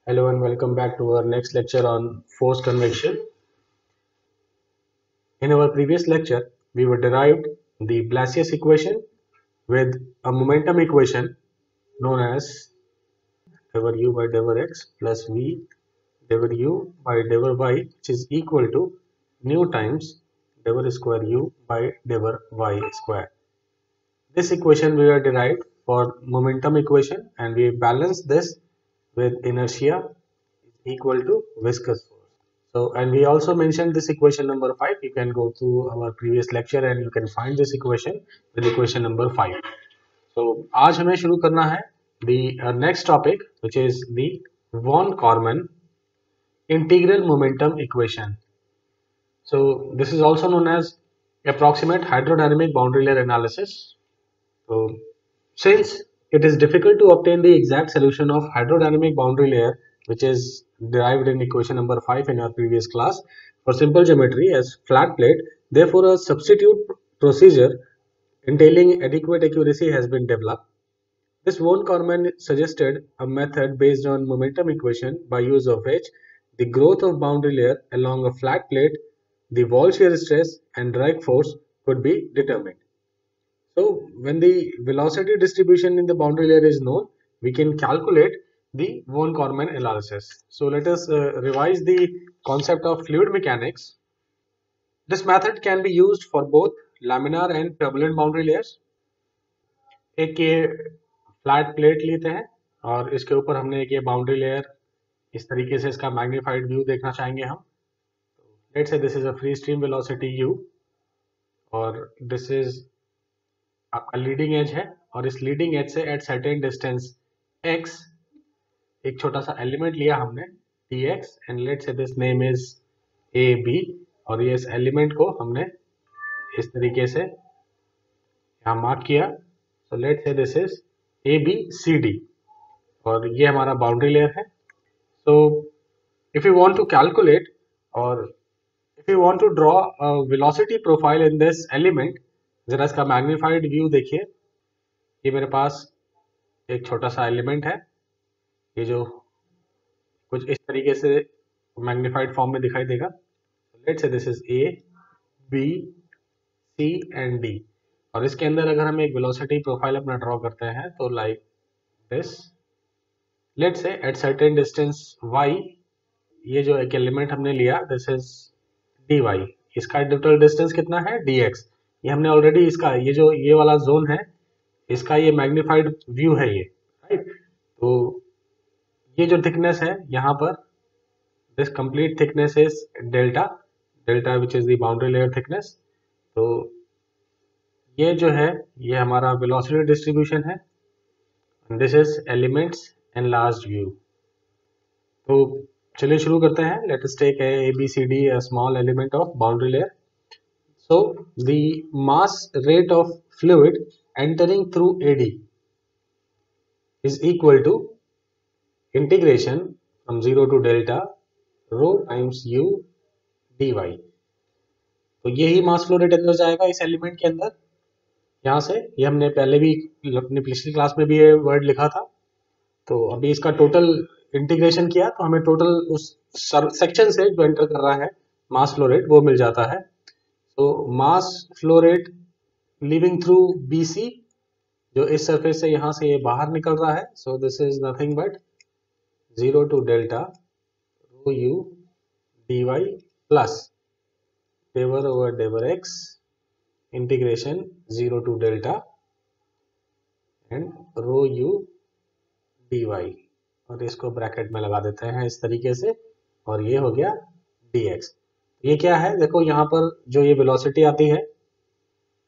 Hello and welcome back to our next lecture on force convection. In our previous lecture, we were derived the Blasius equation with a momentum equation known as dou u by dou x plus v dou u by dou y, which is equal to nu times dou square u by dou y square. This equation we are derived for momentum equation, and we balance this with inertia equal to viscous force. So, and we also mentioned this equation number 5. You can go through our previous lecture and you can find this equation with equation number 5. So, आज हमें शुरू करना है the next topic, which is the von Karman integral momentum equation. So, this is also known as approximate hydrodynamic boundary layer analysis. So, since it is difficult to obtain the exact solution of hydrodynamic boundary layer, which is derived in equation number 5 in our previous class, for simple geometry as flat plate, therefore a substitute procedure entailing adequate accuracy has been developed. This von Karman suggested a method based on momentum equation by use of which the growth of boundary layer along a flat plate, the wall shear stress and drag force could be determined. So when the velocity distribution in the boundary layer is known, we can calculate the von Karman analysis. So let us revise the concept of fluid mechanics. This method can be used for both laminar and turbulent boundary layers. एक ये flat plate लेते हैं और इसके ऊपर हमने एक ये बाउंड्री लेयर, इस तरीके से इसका मैग्नीफाइड व्यू देखना चाहेंगे हम. Let's say this is a free stream velocity u और दिस इज आपका लीडिंग एज है, और इस लीडिंग एज से एट सर्टेन डिस्टेंस x एक छोटा सा एलिमेंट लिया हमने dx and let's say this name is A B, और ये इस एलिमेंट को हमने इस तरीके से यहाँ मार्क किया. So let's say this is A B C D और ये हमारा बाउंड्री लेयर है. So if you want to calculate और if you want to draw a velocity profile in this element, जरा इसका मैग्नीफाइड व्यू देखिए. ये मेरे पास एक छोटा सा एलिमेंट है, ये जो कुछ इस तरीके से मैग्नीफाइड फॉर्म में दिखाई देगा. Let's say this is A B C and D, और इसके अंदर अगर हम एक वेलोसिटी प्रोफाइल अपना ड्रॉ करते हैं तो like this. Let's say at certain distance y, ये जो एक एलिमेंट हमने लिया दिस इज dy, इसका टोटल डिस्टेंस कितना है dx. ये हमने ऑलरेडी इसका ये जो ये वाला जोन है इसका ये मैग्नीफाइड व्यू है ये, राइट. तो ये जो थिकनेस है यहाँ पर, this complete thickness is delta, delta which is the boundary layer thickness. तो ये जो है ये हमारा वेलोसिटी डिस्ट्रीब्यूशन है. This is elements enlarged view. तो चलिए शुरू करते हैं. Let us take A B C D, a small element of boundary layer. So the mass rate of fluid entering through AD is equal to integration from 0 to delta rho times u dy. तो यही मास flow rate अंदर जाएगा इस element के अंदर. यहाँ से ये हमने पहले भी अपनी पिछली क्लास में भी ये वर्ड लिखा था. तो अभी इसका टोटल इंटीग्रेशन किया तो हमें टोटल उस सेक्शन से जो एंटर कर रहा है मास फ्लो रेट वो मिल जाता है. तो मास flow rate living through BC, जो इस सरफेस से यहाँ से ये बाहर निकल रहा है. So this is nothing but 0 to delta rho u dy plus del over del x integration 0 to delta and rho u dy, और इसको ब्रैकेट में लगा देते हैं इस तरीके से, और ये हो गया dx. ये क्या है देखो, यहाँ पर जो ये वेलोसिटी आती है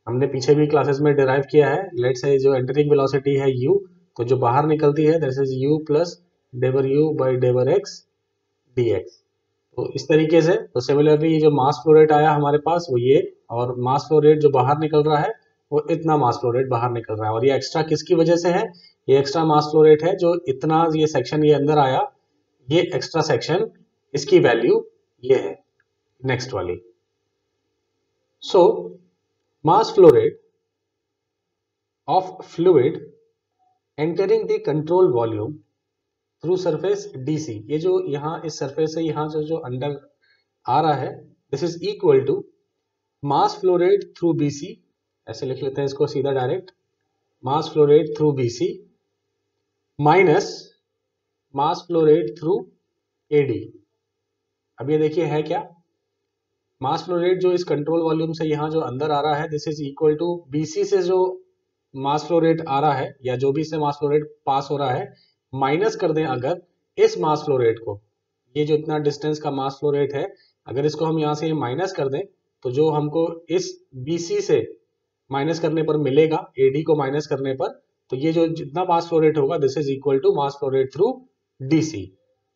हमने पीछे भी क्लासेस में डिराइव किया है. लेट्स से जो एंटरिंग वेलोसिटी है u, तो जो बाहर निकलती है that is u plus del u by del x dx. तो इस तरीके से, तो सिमिलरली जो मास फ्लो रेट आया हमारे पास वो ये, और मास फ्लो रेट जो बाहर निकल रहा है वो इतना मास फ्लो रेट बाहर निकल रहा है. और ये एक्स्ट्रा किसकी वजह से है? ये एक्स्ट्रा मास फ्लो रेट है जो इतना ये सेक्शन ये अंदर आया, ये एक्स्ट्रा सेक्शन, इसकी वैल्यू ये है नेक्स्ट वाली. So mass flow rate of fluid entering the control volume through surface DC, ये जो यहाँ इस सरफेस से यहाँ जो अंदर आ रहा है, this is equal to mass flow rate through BC, ऐसे लिख लेते हैं इसको सीधा direct, mass flow rate through BC minus mass flow rate through AD. अब ये देखिए है क्या, मास फ्लो रेट जो इस कंट्रोल वॉल्यूम से यहाँ जो अंदर आ रहा है, this is equal to BC से जो मास फ्लो रेट आ रहा है या जो भी से मास फ्लो रेट पास हो रहा है, माइनस कर दें अगर इस मास फ्लो रेट को, ये जो इतना डिस्टेंस का मास फ्लो रेट है, अगर इसको हम यहाँ से माइनस कर दें तो जो हमको इस BC से माइनस करने पर मिलेगा, AD को माइनस करने पर, तो ये जो जितना मास फ्लो रेट होगा, this is equal to mass flow rate through DC।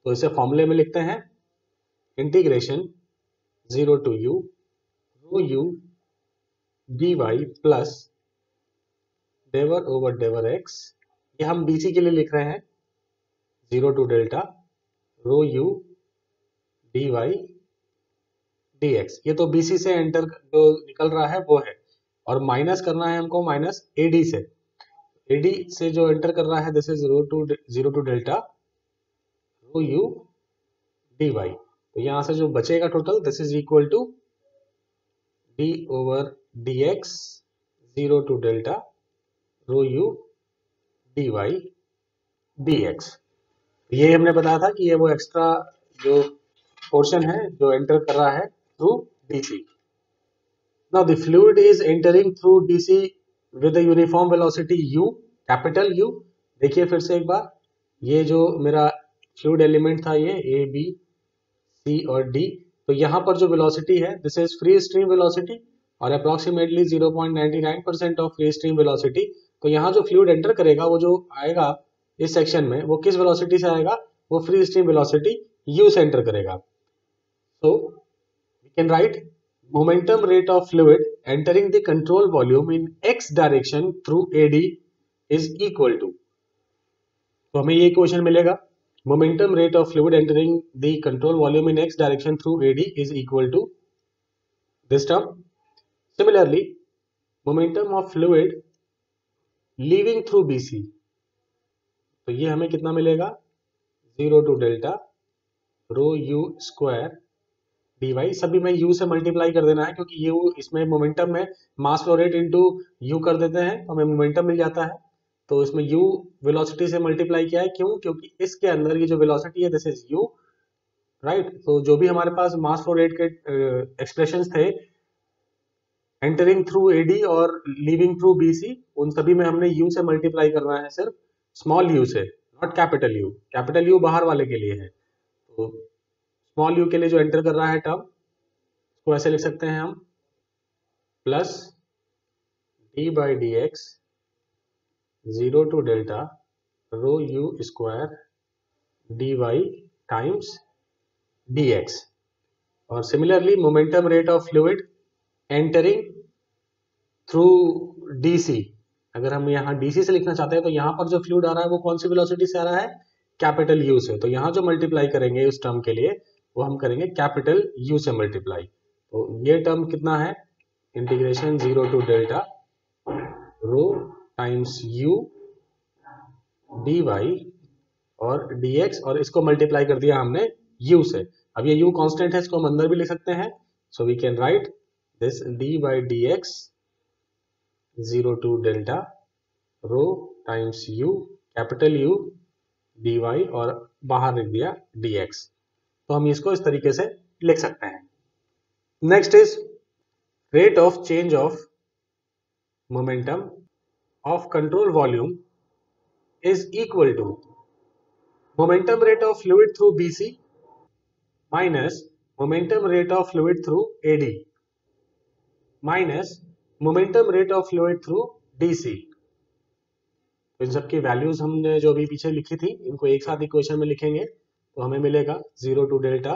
तो इसे फॉर्मूले में लिखते हैं, integration 0 to U rho U dy plus del over del x, ये हम BC के लिए लिख रहे हैं, 0 to delta rho U dy dx, ये तो BC से एंटर जो निकल रहा है वो है, और माइनस करना है हमको माइनस AD से, AD से जो एंटर कर रहा है, this is 0 to delta rho U dy। तो यहाँ से जो बचेगा total, this is equal to d over dx 0 to delta rho U dy dx। ये हमने बताया था कि ये वो एक्स्ट्रा जो पोर्शन है जो एंटर कर रहा है through DC। Now the fluid is entering through DC with a uniform velocity U, capital U। देखिए फिर से एक बार, ये जो मेरा फ्लूइड एलिमेंट था, ये A, B, C और D, तो यहाँ पर जो वेलोसिटी है, this is free stream velocity और approximately 0.99% of free stream velocity. तो यहाँ जो फ्लूइड एंटर करेगा, वो जो आएगा इस सेक्शन में, वो किस वेलोसिटी से आएगा, वो फ्री स्ट्रीम वेलोसिटी U से एंटर करेगा। So we can write momentum rate of fluid entering the control volume in x direction through AD is equal to, तो हमें ये इक्वेशन मिलेगा, momentum rate of fluid entering the control volume in x direction through AD is equal to this term. Similarly, momentum of fluid leaving through BC, तो ये हमें कितना मिलेगा, 0 to delta rho U square dy, सभी में U से multiply कर देना है, क्योंकि U इसमें मोमेंटम में मास फ्लो रेट इनटू U कर देते हैं तो हमें मोमेंटम मिल जाता है। तो इसमें U वेलोसिटी से मल्टीप्लाई किया है, क्यों, क्योंकि इसके अंदर ये जो वेलोसिटी है, दिस इज U, राइट। तो जो भी हमारे पास मास फ्लो रेट के एक्सप्रेशंस थे एंटरिंग थ्रू AD और लीविंग थ्रू BC, उन सभी में हमने U से मल्टीप्लाई करना है, सिर्फ स्मॉल U से, not capital U। Capital U बाहर वाले के लिए है, तो स्मॉल U के लिए जो एंटर कर रहा है टर्म, को ऐसे लिख सकते हैं हम, plus d by D X 0 to delta rho U square dy times dx। और similarly momentum rate of fluid entering through DC, अगर हम यहाँ DC से लिखना चाहते हैं, तो यहाँ पर जो फ्लूइड आ रहा है वो कौन सी वेलोसिटी से आ रहा है, कैपिटल U से। तो यहाँ जो मल्टीप्लाई करेंगे उस टर्म के लिए, वो हम करेंगे कैपिटल U से मल्टीप्लाई। तो ये टर्म कितना है, integration 0 to delta rho times U dy और dx, और इसको मल्टीप्लाई कर दिया हमने U से। अब ये U कांस्टेंट है, इसको हम अंदर भी लिख सकते हैं, so we can write this d by D X 0 to delta rho times U, capital U dy और बाहर लिख दिया dx। तो हम इसको इस तरीके से लिख सकते हैं। Next is rate of change of momentum of control volume is equal to momentum rate of fluid through BC minus momentum rate of fluid through AD minus momentum rate of fluid through DC। तो इन सबकी values हमने जो अभी पीछे लिखी थी, इनको एक साथ इक्वेशन में लिखेंगे तो हमें मिलेगा 0 to delta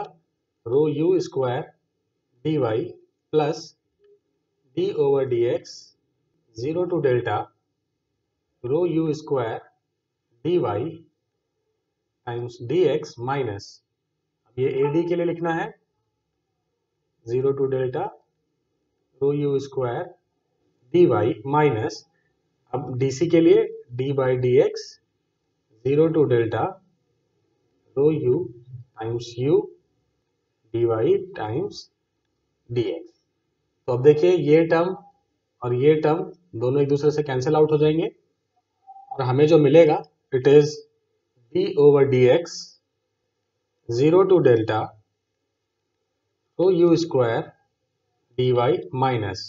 rho U square dy plus d over dx 0 to delta rho U square dy times dx minus, अब ये AD के लिए लिखना है 0 to delta rho U square dy minus, अब DC के लिए d by D X 0 to delta rho U times U D Y times D X. तो अब देखिए ये टर्म और ये टर्म दोनों एक दूसरे से कैंसिल आउट हो जाएंगे और हमें जो मिलेगा it is D over D X 0 to delta rho U square D Y minus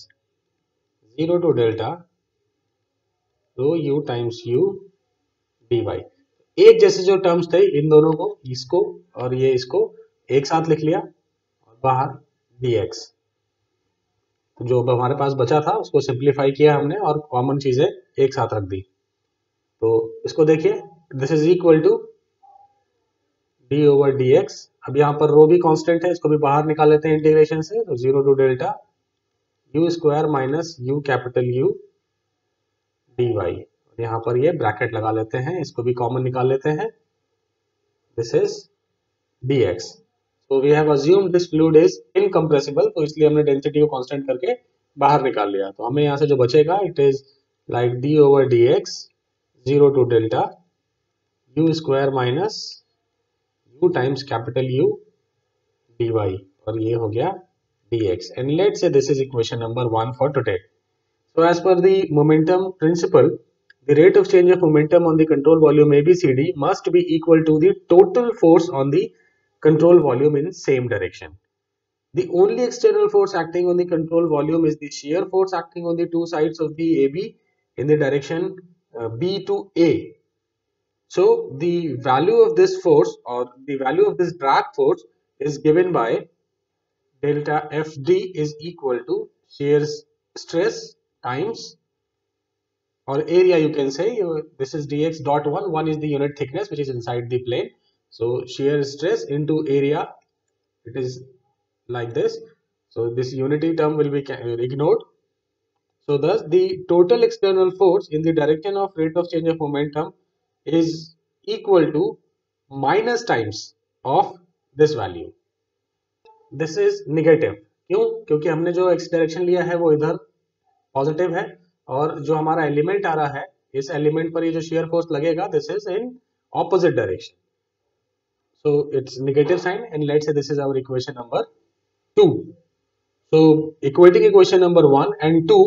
0 to delta rho U times U D Y. एक जैसे जो टर्म्स थे इन दोनों को, इसको और ये इसको एक साथ लिख लिया और बाहर dx। तो जो हमारे पास बचा था उसको सिंप्लीफाई किया हमने और कॉमन चीजें एक साथ रख दी। तो इसको देखिए, this is equal to D over D X. अब यहाँ पर रो भी कांस्टेंट है, इसको भी बाहर निकाल लेते हैं इंटीग्रेशन से। तो 0 to delta U square minus U capital U D Y. यहाँ पर ये ब्रैकेट लगा लेते हैं, इसको भी कॉमन निकाल लेते हैं। This is dx। So we have assumed this fluid is incompressible, तो इसलिए हमने डेंसिटी को कांस्टेंट करके बाहर निकाल लिया। तो हमें यहाँ से जो बचेगा it is like d over dx 0 to delta u square minus u times capital U dy, और ये हो गया dx। And let's say this is equation number 1 for today. So as per the momentum principle, the rate of change of momentum on the control volume ABCD must be equal to the total force on the control volume in same direction. The only external force acting on the control volume is the shear force acting on the two sides of the AB in the direction B to A. So the value of this force or the value of this drag force is given by delta FD is equal to shear stress times, or area you can say. This is dx dot 1 is the unit thickness which is inside the plane, so shear stress into area, it is like this. So this unity term will be ignored. So thus the total external force in the direction of rate of change of momentum is equal to minus times of this value. This is negative. क्यों? क्योंकि हमने जो x direction लिया है वो इधर positive है और जो हमारा एलिमेंट आ रहा है इस एलिमेंट पर ये जो शेयर फोर्स लगेगा this is in opposite direction, so it's negative sign. And let's say this is our equation number 2। So equating equation number 1 and 2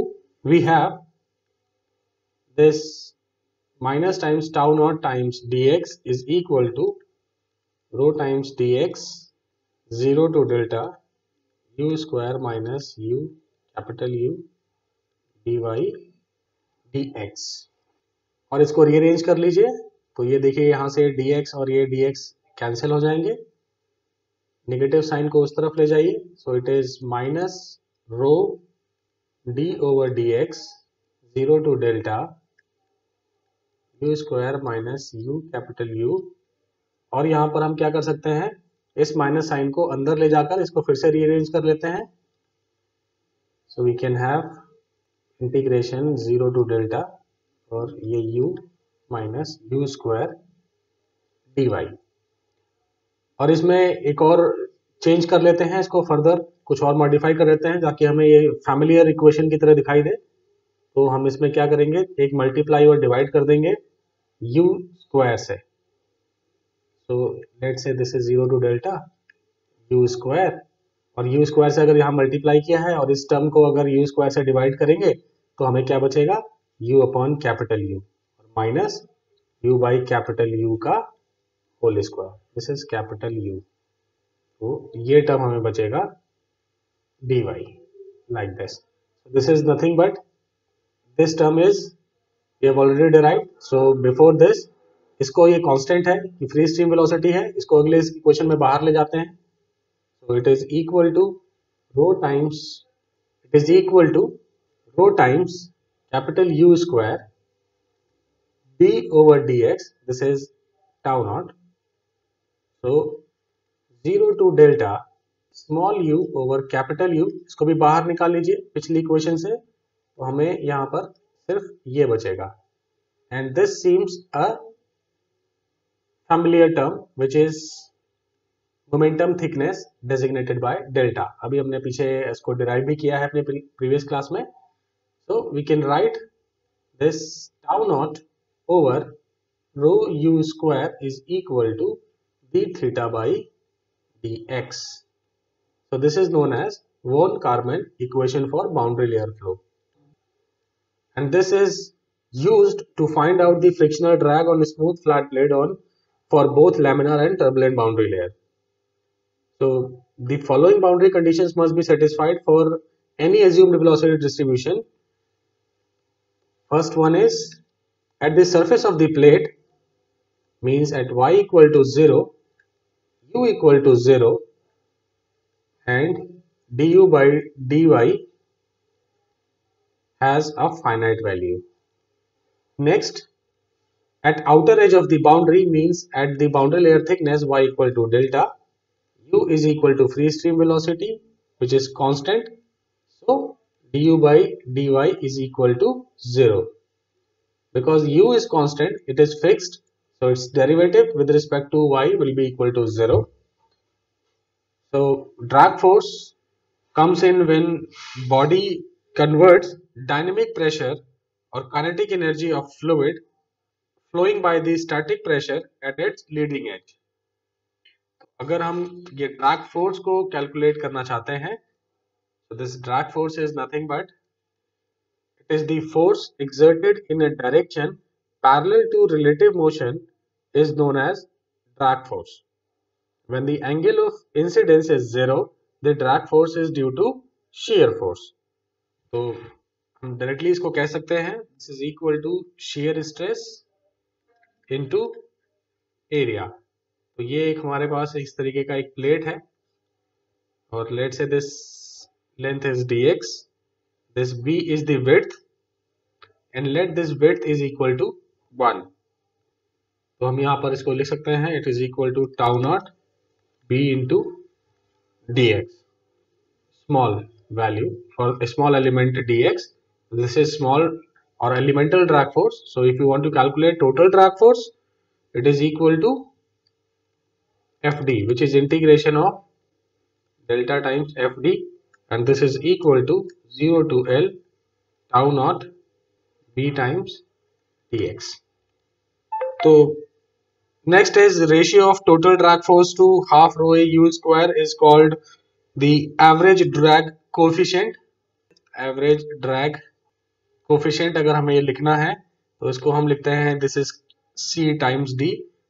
we have this minus times tau naught times dx is equal to rho times dx 0 to delta u square minus u capital U dy dx। और इसको rearrange कर लीजिए तो ये देखिए यहाँ से dx और ये dx कैंसिल हो जाएंगे, नेगेटिव साइन को उस तरफ ले जाइए। सो it is minus rho d over dx 0 to delta u square minus u capital U। और यहाँ पर हम क्या कर सकते हैं, इस माइनस साइन को अंदर ले जाकर इसको फिर से रीअरेंज कर लेते हैं। So we can have integration 0 to delta और ये u minus u square D Y. और इसमें एक और चेंज कर लेते हैं, इसको फर्दर कुछ और मॉडिफाई कर लेते हैं ताकि हमें ये फैमिलियर इक्वेशन की तरह दिखाई दे। तो हम इसमें क्या करेंगे, एक मल्टीप्लाई और डिवाइड कर देंगे u स्क्वायर से। सो let's say this is 0 to delta u square, और u स्क्वायर से अगर यहाँ मल्टीप्लाई किया है और इस टर्म को अगर u स्क्वायर से डिवाइड करेंगे तो हमें क्या बचेगा, u upon capital U minus u by capital U का whole square, this is capital U। तो ये टर्म हमें बचेगा dy like this. This is nothing but this term is we have already derived. So before this इसको ये constant है कि free stream velocity है, इसको अगले इक्वेशन में बाहर ले जाते हैं। So it is equal to rho times, it is equal to rho times capital U square d over dx, this is tau naught. So 0 to delta small u over capital U, इसको भी बाहर निकाल लीजिए पिछली equation से, तो हमें यहाँ पर सिर्फ ये बचेगा। And this seems a familiar term which is momentum thickness designated by delta. अभी हमने पीछे इसको डिराइव भी किया है अपने प्रीवियस क्लास में। So we can write this tau naught over rho U square is equal to d theta by dx. So this is known as von Karman equation for boundary layer flow. And this is used to find out the frictional drag on a smooth flat plate on for both laminar and turbulent boundary layer. So the following boundary conditions must be satisfied for any assumed velocity distribution. First one is at the surface of the plate, means at y equal to 0, u equal to 0 and du by dy has a finite value. Next, at outer edge of the boundary, means at the boundary layer thickness y equal to delta, u is equal to free stream velocity, which is constant. So du by dy is equal to 0. Because u is constant, it is fixed, so its derivative with respect to y will be equal to 0. So drag force comes in when body converts dynamic pressure or kinetic energy of fluid flowing by the static pressure at its leading edge. अगर हम ये drag force को calculate करना चाहते हैं, so this drag force is nothing but it is the force exerted in a direction parallel to relative motion is known as drag force. When the angle of incidence is 0, the drag force is due to shear force. तो हम directly इसको कह सकते हैं this is equal to shear stress into area. तो ये एक हमारे पास इस तरीके का एक प्लेट है और लेट से this length is dx, this b is the width and let this width is equal to 1. तो हम यहाँ पर इसको लिख सकते हैं it is equal to tau naught b into dx, small value for a small element dx. This is small or elemental drag force. So if you want to calculate total drag force, it is equal to Fd, which is integration of delta times Fd, and this is equal to 0 to L tau naught b times dx. So next is ratio of total drag force to half rho a u square is called the average drag coefficient. Average drag coefficient अगर हमें ये लिखना है तो इसको हम लिखते हैं this is c times d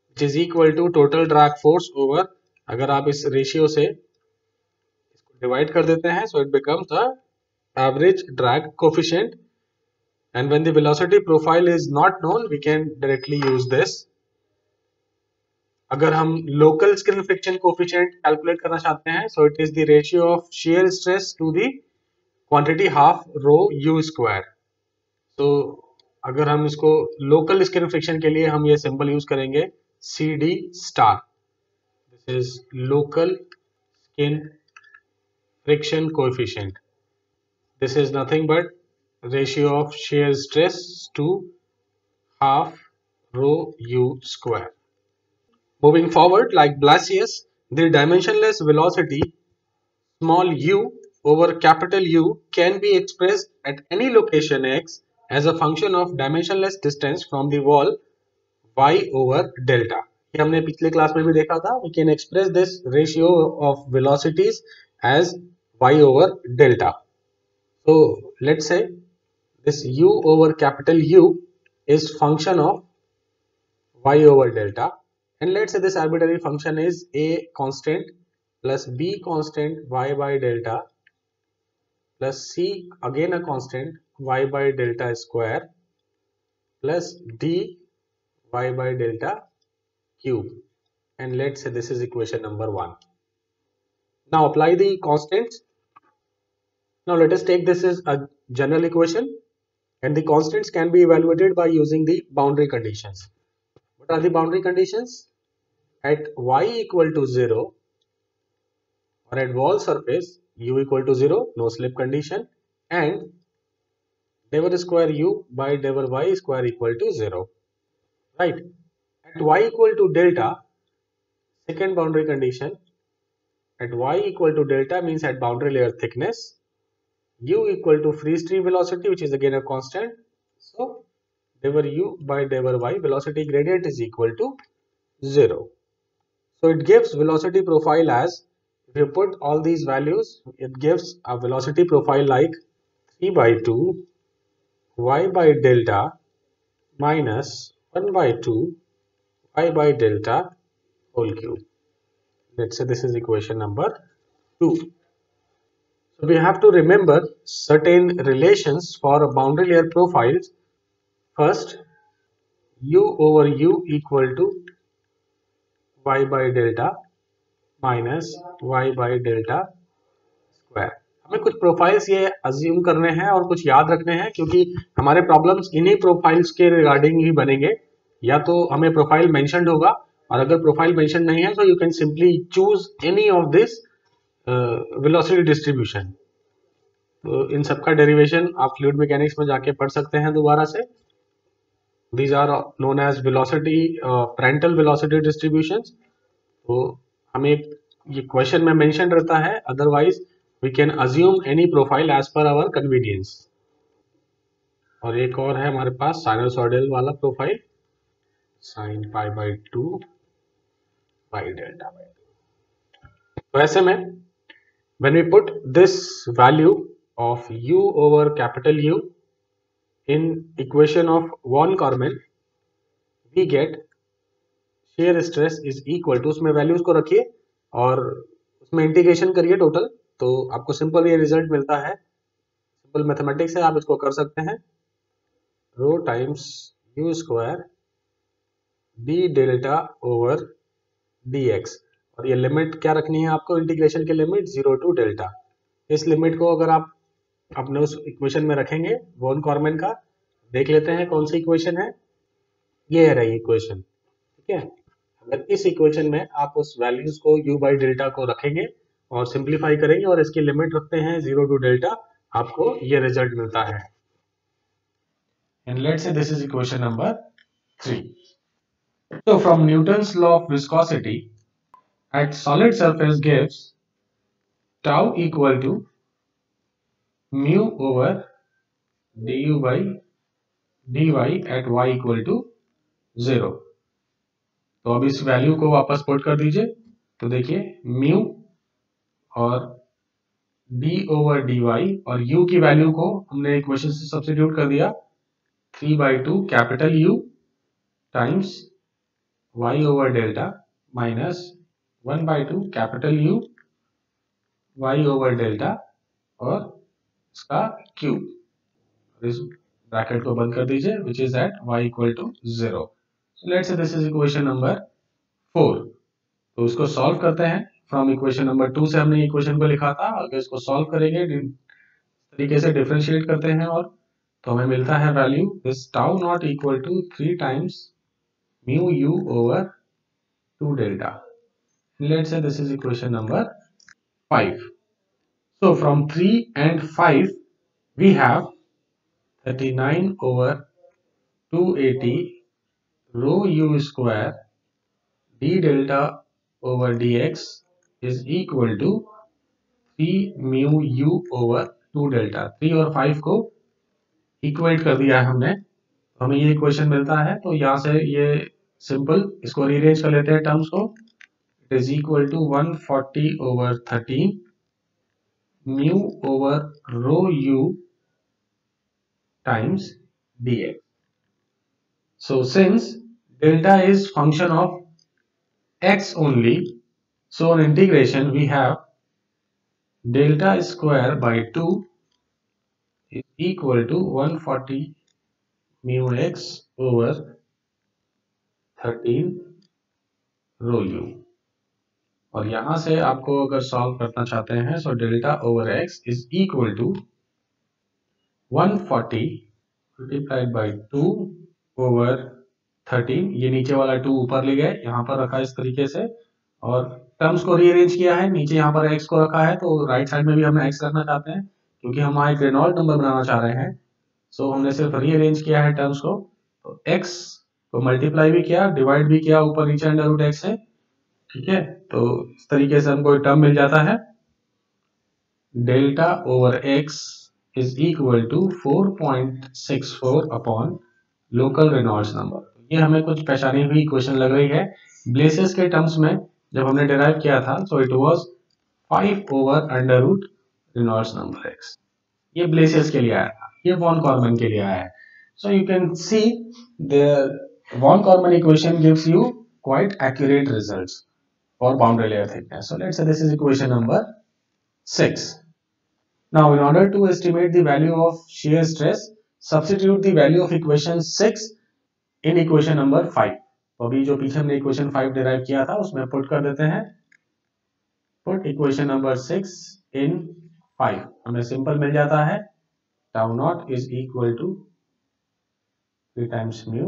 which is equal to total drag force over, अगर आप इस रेशियो से इसको डिवाइड कर देते हैं so it becomes the average drag coefficient, and when the velocity profile is not known we can directly use this. अगर हम local skin friction coefficient calculate करना चाहते हैं so it is the ratio of shear stress to the quantity half rho u square. तो अगर हम इसको local skin friction के लिए हम ये सिंबल यूज करेंगे CD star. This is local skin friction coefficient. This is nothing but ratio of shear stress to half rho u square. Moving forward, like Blasius, the dimensionless velocity small u over capital U can be expressed at any location x as a function of dimensionless distance from the wall y over delta. ये हमने पिछले class में भी देखा था. We can express this ratio of velocities as y over delta. So let's say this u over capital U is function of y over delta, and let's say this arbitrary function is a constant plus b constant y by delta plus c again a constant y by delta square plus d y by delta cube, and let's say this is equation number 1. Now apply the constants. Now let us take this as a general equation, and the constants can be evaluated by using the boundary conditions. What are the boundary conditions? At y equal to 0 or at wall surface u equal to 0, no slip condition, and del square u by del y square equal to 0, right? At y equal to delta, second boundary condition, at y equal to delta means at boundary layer thickness, u equal to free stream velocity, which is again a constant, so del u by del y velocity gradient is equal to 0. So it gives velocity profile as, if you put all these values, it gives a velocity profile like 3 by 2 y by delta minus 1 by 2 y by delta whole cube. Let's say this is equation number 2. So we have to remember certain relations for boundary layer profiles. First, u over u equal to y by delta minus Y by delta square. हमें कुछ profiles ये assume करने हैं और कुछ याद रखने हैं, क्योंकि हमारे प्रॉब्लम्स इन्हीं प्रोफाइल्स के रिगार्डिंग ही बनेंगे. या तो हमें प्रोफाइल मेंशन्ड होगा, और अगर प्रोफाइल मेंशन नहीं है तो you can simply choose any of this velocity distribution. तो इन सबका डेरिवेशन आप फ्लूइड मैकेनिक्स में जाके पढ़ सकते हैं दोबारा से. These are known as velocity parental velocity distributions. तो हमें ये क्वेश्चन में मेंशन रहता है, otherwise we can assume any profile as per our convenience. और एक और है हमारे पास साइनोसॉइडल वाला profile, sine pi by 2 by delta by 2. तो ऐसे में when we put this value of u over capital U in equation of von Karman, we get shear stress is equal to, उसमें वैल्यूज को रखिए और उसमें integration करिए total, तो आपको सिंपल ये रिजल्ट मिलता है. सिंपल मैथमेटिक्स है, आप इसको कर सकते हैं. Rho times U square D delta over D X. और ये लिमिट क्या रखनी है आपको, इंटीग्रेशन की लिमिट 0 टू डेल्टा. इस लिमिट को अगर आप अपने उस इक्वेशन में रखेंगे वॉन कॉर्मेल का, देख लेते हैं कौन सी इक्वेशन है. ये है रही इक्वेशन, ठीक है. अगर इस इक्वेशन में आप उस वैल्यूज को u बाई डेल्टा को रखेंगे और सिंप्लीफाई करेंगे और इसकी लिमिट रखते हैं 0 टू डेल्टा, आपको ये रिजल्ट मिलता है. And let's say this is equation number 3. So from Newton's law of viscosity, at solid surface gives tau equal to mu over du by dy at y equal to 0. तो अब इस value को वापस put कर दीजिए. तो देखिए mu और d ओवर dy और u की वैल्यू को हमने इक्वेशन से सब्स्टिट्यूट कर दिया. 3 by 2 capital U times y over delta minus 1 by 2 capital U y over delta और इसका क्यूब. इस ब्रैकेट को बंद कर दीजिए, which is at y equal to 0. So let's say this is equation number 4. तो उसको सॉल्व करते हैं. फ्रॉम इक्वेशन नंबर 2 से हमने इक्वेशन को लिखा था. अगर इसको सॉल्व करेंगे तरीके से डिफरेंशिएट करते हैं और तो हमें मिलता है value this tau naught equal to 3 times mu u over 2 delta. Let's say this is equation number 5. So from 3 and 5 we have 39 over 280 rho u square d delta over dx is equal to 3 mu u over 2 delta. 3 और 5 को equate कर दिया है हमने, तो हमें ये equation मिलता है. तो यहाँ से ये सिंपल इसको रीअरेंज कर लेते हैं टर्म्स को. It is equal to 140 over 13 mu over rho u times dx. So since delta is function of x only, so on integration we have delta square by 2 is equal to 140 mu x over 13 rho u. और यहां से आपको अगर solve करना चाहते हैं, so delta over x is equal to 140 multiplied by 2 over 13. ये नीचे वाला 2 ऊपर ले गए, यहाँ पर रखा इस तरीके से और टर्म्स को रीअरेंज किया है. नीचे यहाँ पर x को रखा है, तो राइट साइड में भी हम x रखना चाहते हैं क्योंकि हम वहाँ एक रेनॉल्ड नंबर बनाना चाह रहे हैं. सो हमने सिर्फ रीअरेंज किया है टर्म्स को. तो x को मल्टीप्लाई भी किया, डिवाइड भी किया ऊपर नीचे अंडर रूट x है, ठीक है. तो इस तरीके से हमको एक टर्म मिल जाता है delta over x is equal to 4.64 upon local Reynolds number. ये हमें कुछ पहचानी हुई इक्वेशन लग रही है. ब्लेसेस के टर्म्स में जब हमने डिराइव किया था, so it was 5 over under root Reynolds number x. ये ब्लेसियस के लिए आया था, ये वॉन कॉर्मन के लिए आया है. So you can see the von Karman equation gives you quite accurate results for boundary layer thickness. So let's say this is equation number 6. Now in order to estimate the value of shear stress, substitute the value of equation 6 in equation number 5. तो अभी जो पीछे हमने equation 5 derive किया था उसमें put कर देते हैं, put equation number 6 in 5. हमें simple मिल जाता है tau naught is equal to 3 times mu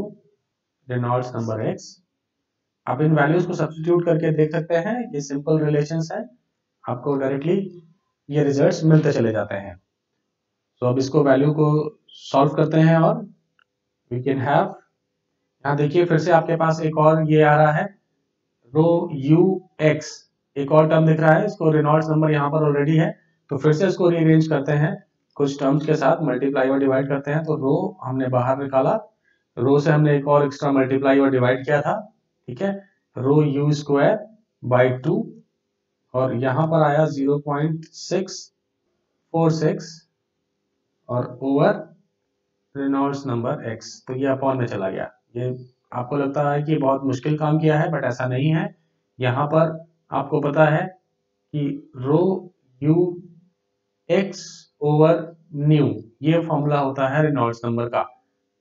Reynolds number x. आप इन वैल्यूज को सब्स्टिट्यूट करके देख सकते हैं, ये सिंपल रिलेशंस है, आपको डायरेक्टली ये रिजल्ट्स मिलते चले जाते हैं. तो अब इसको वैल्यू को सॉल्व करते हैं और वी कैन हैव, यहाँ देखिए फिर से आपके पास एक और ये आ रहा है रो यू एक्स, एक और टर्म दिख रहा है, इसको रेनॉल्ड्स नंबर यहाँ पर ऑलरेडी है, तो फिर से इसको रीअरेंज करते हैं कुछ टर्म्स के साथ, मल्टीप्लाई और डिवाइड करते हैं. तो रो हमने बाहर निकाला, रो से हमने एक और एक्स्ट्रा मल्टीप्लाई और डिवाइड किया था, ठीक है, रो यू स्क्वायर बाई 2 और यहाँ पर आया 0.646 और ओवर रेनॉल्ड्स नंबर x. तो ये अपॉन में चला गया. ये आपको लगता है कि बहुत मुश्किल काम किया है, बट ऐसा नहीं है. यहाँ पर आपको पता है कि रो यू एक्स ओवर न्यू ये फॉर्मूला होता है रेनॉल्ड्स नंबर का,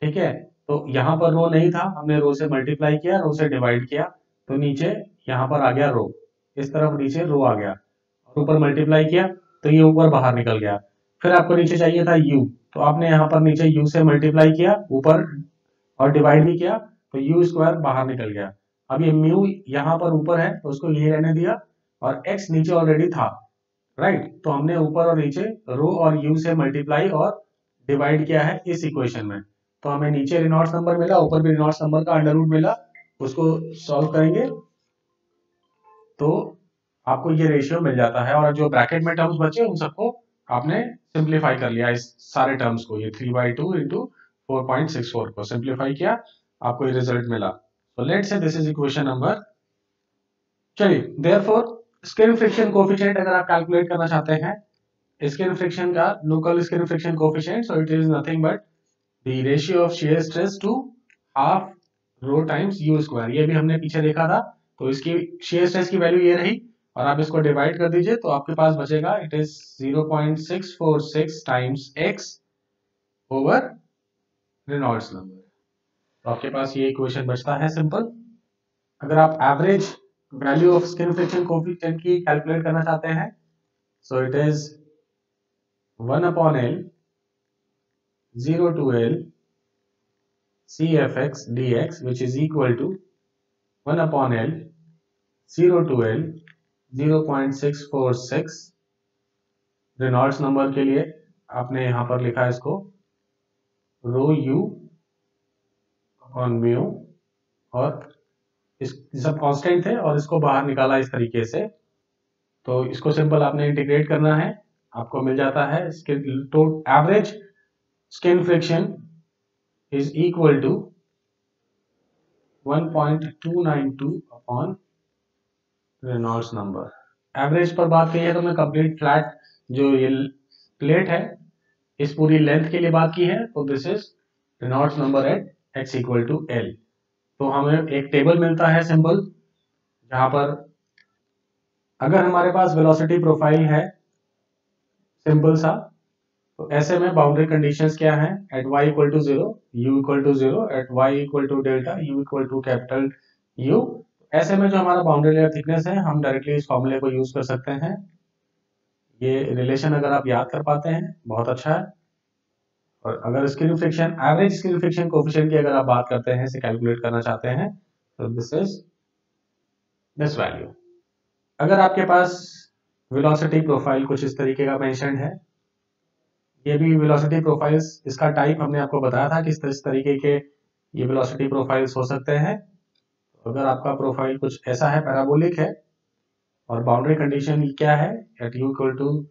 ठीक है. तो यहाँ पर रो नहीं था, हमने रो से मल्टीप्लाई किया, रो से डिवाइड किया, तो नीचे यहाँ पर आ गया रो, इस तरफ नीचे रो आ गया, और ऊपर मल्टीप्लाई किया तो ये ऊपर बाहर निकल गया. फिर आपको नीचे चाहिए था u, तो आपने यहाँ पर नीचे u से मल्टीप्लाई किया ऊपर और डिवाइड भी किया, तो u स्क्वायर बाहर निकल गया. अब ये म्यू यहाँ पर ऊपर है तो उसको ये रहने दिया, और x नीचे ऑलरेडी था, राइट. तो हमने ऊपर और नीचे रो और u से मल्टीप्लाई और डिवाइड किया है इस इक्वेशन में. तो हमें नीचे रेनॉल्ड्स नंबर मिला, ऊपर भी रेनॉल्ड्स नंबर का अंडर रूट मिला, उसको सॉल्व करेंगे तो आपको ये रेशियो मिल जाता है. और जो ब्रैकेट में टर्म्स बचे उन सबको आपने सिंप्लीफाई कर लिया, इस सारे टर्म्स को, ये 3/2 इंटू 4.64 को सिंप्लीफाई किया, आपको ये रिजल्ट मिला. तो let's say this is equation number. चलिए, देयरफॉर स्किन फ्रिक्शन कोएफिशिएंट अगर आप कैलकुलेट करना चाहते हैं, स्किन फ्रिक्शन का local skin friction coefficient, so it is nothing but the ratio of shear stress to half rho times U square. ये भी हमने पीछे देखा था. तो इसकी शियर स्ट्रेस की वैल्यू ये रही, और आप इसको डिवाइड कर दीजिए तो आपके पास बचेगा, it is 0.646 times x over Reynolds number. तो आपके पास ये इक्वेशन बचता है सिंपल. अगर आप average value of skin friction coefficient की कैलकुलेट करना चाहते हैं, सो it is 1/L 0 to L CFX dx which is equal to 1/L 0 to L 0.646. Reynolds number के लिए आपने यहाँ पर लिखा है इसको रो यू अपॉन म्यू, और इस सब कांस्टेंट थे और इसको बाहर निकाला इस तरीके से. तो इसको सिंपल आपने इंटीग्रेट करना है, आपको मिल जाता है average skin friction is equal to 1.292 upon Reynolds number. Average पर बात की है तो मैं कंप्लीट फ्लैट जो ये प्लेट है इस पूरी लेंथ के लिए बात की है. तो this is Reynolds number at x equal to L. तो हमें एक टेबल मिलता है सिंपल, जहां पर अगर हमारे पास वेलोसिटी प्रोफाइल है सिंपल सा, तो ऐसे में बाउंड्री कंडीशंस क्या हैं, at y equal to 0 u equal to 0 at y equal to delta u equal to capital U. ऐसे में जो हमारा बाउंड्री लेयर थिकनेस है, हम डायरेक्टली इस फॉर्मूले को यूज कर सकते हैं. ये रिलेशन अगर आप याद कर पाते हैं बहुत अच्छा है. और अगर skin friction average skin friction coefficient की अगर आप बात करते हैं, इसे कैलकुलेट करना चाहते हैं, तो दिस इज दिस वैल्यू. अगर आपके पास वेलोसिटी प्रोफाइल कुछ इस तरीके का मेंशन्ड है, ये भी वेलोसिटी प्रोफाइल्स, इसका टाइप हमने आपको बताया था कि इस तरीके के ये वेलोसिटी प्रोफाइल्स हो सकते हैं. अगर आपका प्रोफाइल कुछ ऐसा है, पैराबोलिक है, और बाउंड्री कंडीशन क्या है, at u equal to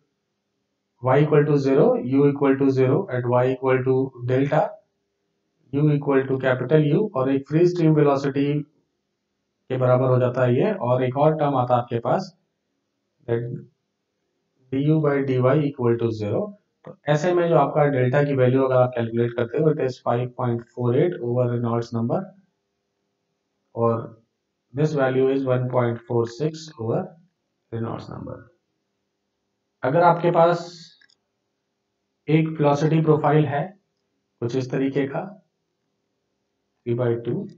y equal to 0 u equal to 0 at y equal to delta u equal to capital U, और एक फ्री स्ट्रीम वेलोसिटी के बराबर हो जाता है ये, और एक और टर्म आता है आपके पास du by dy equal to 0। तो ऐसे में जो आपका डेल्टा की वैल्यू अगर आप कैलकुलेट करते हो, it is 5.48 over Reynolds number, और this value is 1.46 over Reynolds number. अगर आपके पास एक वेलोसिटी प्रोफाइल है कुछ इस तरीके का, 3/2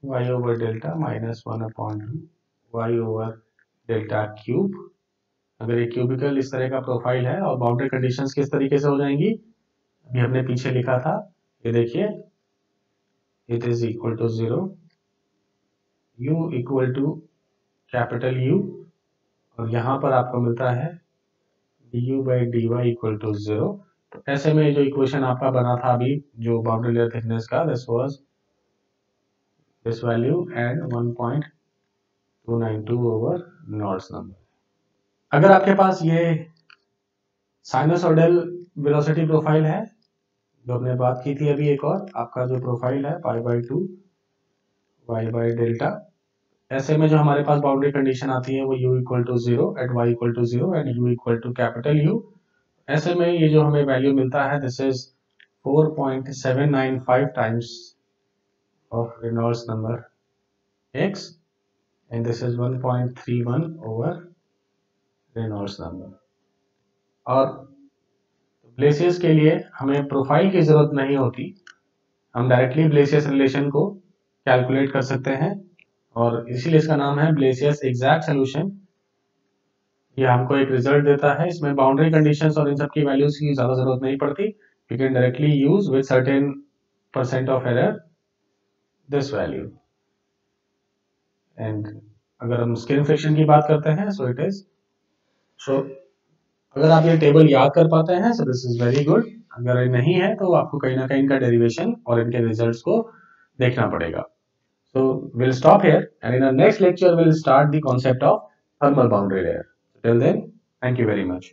y over delta minus 1/2 y over delta cube, अगर एक क्यूबिकल इस तरह का प्रोफाइल है और बाउंड्री कंडीशंस किस तरीके से हो जाएंगी, अभी हमने पीछे लिखा था, ये देखिए, it is equal to 0, u equal to capital U, और यहाँ पर आपको मिलता है du by dy equal to 0। तो ऐसे में जो इक्वेशन आपका बना था अभी जो बाउंड्री लेयर थिकनेस का, this was this value and 1.292 over Reynolds number. अगर आपके पास ये साइनसोइडल वेलोसिटी प्रोफाइल है जो हमने बात की थी अभी, एक और आपका जो प्रोफाइल है π/2 y बाई डेल्टा, ऐसे में जो हमारे पास बाउंड्री कंडीशन आती है वो u equal to 0 at y equal to 0 and u equal to capital U। ऐसे में ये जो हमें वैल्यू मिलता है, this is 4.795 times of Reynolds number x and this is 1.31 over Reynolds number. और ब्लेसियस के लिए हमें प्रोफाइल की जरूरत नहीं होती, हम डायरेक्टली ब्लेसियस रिलेशन को कैलकुलेट कर सकते हैं, और इसीलिए इसका नाम है ब्लेसियस एग्जैक्ट सॉल्यूशन। ये हमको एक रिजल्ट देता है, इसमें बाउंड्री कंडीशंस और इन सब की वैल्यूज की ज्यादा जरूरत नहीं पड़ती, you can directly use with certain % of error this value. And अगर हम स्किन फ्रिक्शन की बात करते हैं, सो इट इज, सो अगर आप ये टेबल याद कर पाते हैं, सो दिस इज वेरी गुड। अगर नहीं है तो आपको कहीं ना कहीं इनका डेरिवेशन और इनके रिजल्ट्स को देखना पड़ेगा। So we'll stop here, and in our next lecture we'll start the concept of thermal boundary layer. Till then, thank you very much.